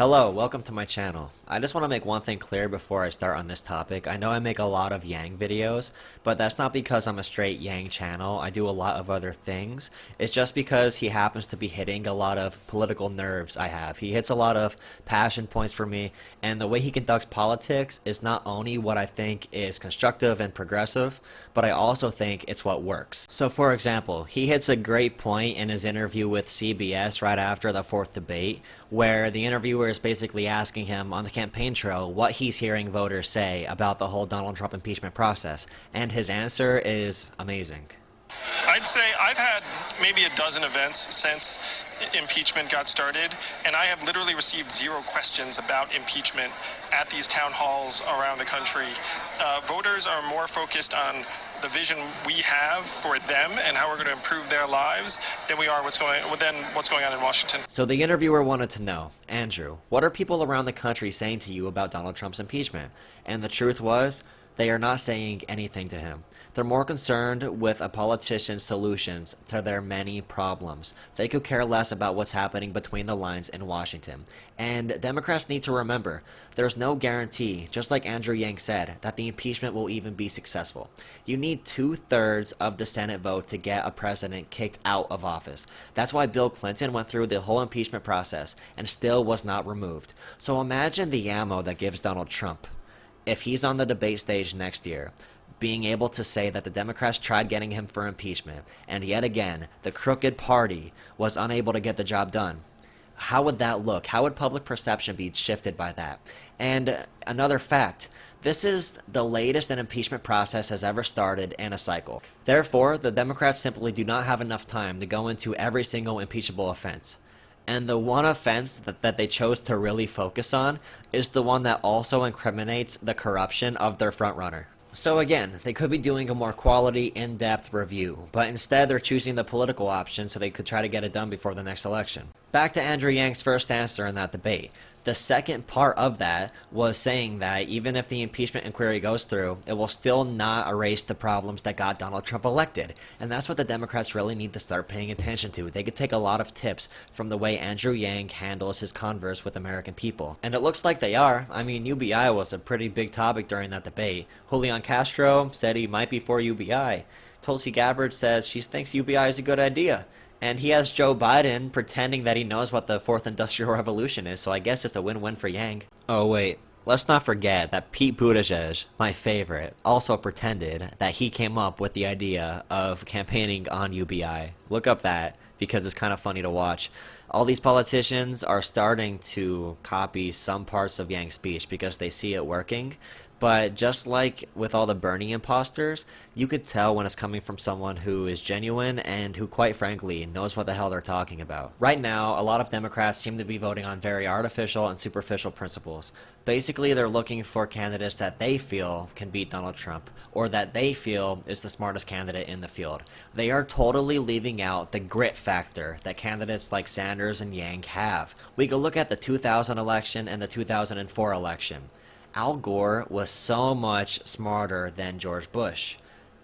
Hello, welcome to my channel. I just want to make one thing clear before I start on this topic. I know I make a lot of Yang videos, but that's not because I'm a straight Yang channel. I do a lot of other things. It's just because he happens to be hitting a lot of political nerves I have. He hits a lot of passion points for me, and the way he conducts politics is not only what I think is constructive and progressive, but I also think it's what works. So for example, he hits a great point in his interview with CBS right after the fourth debate, where the interviewer is basically asking him on the campaign trail what he's hearing voters say about the whole Donald Trump impeachment process, and his answer is amazing. I'd say I've had maybe a dozen events since impeachment got started, and I have literally received zero questions about impeachment at these town halls around the country. Voters are more focused on the vision we have for them and how we're going to improve their lives than we are what's going on in Washington. So the interviewer wanted to know, Andrew, what are people around the country saying to you about Donald Trump's impeachment? And the truth was, they are not saying anything to him. They're more concerned with a politician's solutions to their many problems. They could care less about what's happening between the lines in Washington. And Democrats need to remember, there's no guarantee, just like Andrew Yang said, that the impeachment will even be successful. You need 2/3 of the Senate vote to get a president kicked out of office. That's why Bill Clinton went through the whole impeachment process and still was not removed. So imagine the ammo that gives Donald Trump if he's on the debate stage next year, being able to say that the Democrats tried getting him for impeachment, and yet again, the crooked party was unable to get the job done. How would that look? How would public perception be shifted by that? And another fact, this is the latest an impeachment process has ever started in a cycle. Therefore, the Democrats simply do not have enough time to go into every single impeachable offense. And the one offense that they chose to really focus on is the one that also incriminates the corruption of their frontrunner. So again, they could be doing a more quality, in-depth review, but instead they're choosing the political option so they could try to get it done before the next election. Back to Andrew Yang's first answer in that debate. The second part of that was saying that even if the impeachment inquiry goes through, it will still not erase the problems that got Donald Trump elected. And that's what the Democrats really need to start paying attention to. They could take a lot of tips from the way Andrew Yang handles his converse with American people. And it looks like they are. I mean, UBI was a pretty big topic during that debate. Julian Castro said he might be for UBI. Tulsi Gabbard says she thinks UBI is a good idea. And he has Joe Biden pretending that he knows what the fourth industrial revolution is, so I guess it's a win-win for Yang. Oh wait, let's not forget that Pete Buttigieg, my favorite, also pretended that he came up with the idea of campaigning on UBI. Look up that, because it's kind of funny to watch. All these politicians are starting to copy some parts of Yang's speech because they see it working. But just like with all the Bernie imposters, you could tell when it's coming from someone who is genuine and who, quite frankly, knows what the hell they're talking about. Right now, a lot of Democrats seem to be voting on very artificial and superficial principles. Basically, they're looking for candidates that they feel can beat Donald Trump, or that they feel is the smartest candidate in the field. They are totally leaving out the grit factor that candidates like Sanders and Yang have. We could look at the 2000 election and the 2004 election. Al Gore was so much smarter than George Bush.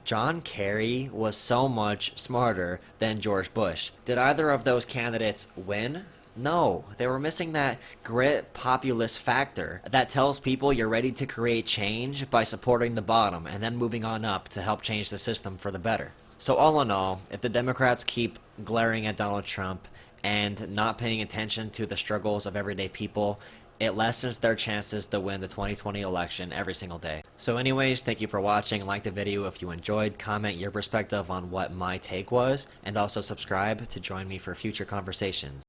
John Kerry was so much smarter than George Bush. Did either of those candidates win? No, they were missing that grit populist factor that tells people you're ready to create change by supporting the bottom and then moving on up to help change the system for the better. So all in all, if the Democrats keep glaring at Donald Trump and not paying attention to the struggles of everyday people, it lessens their chances to win the 2020 election every single day. So anyways, thank you for watching. Like the video if you enjoyed, comment your perspective on what my take was, and also subscribe to join me for future conversations.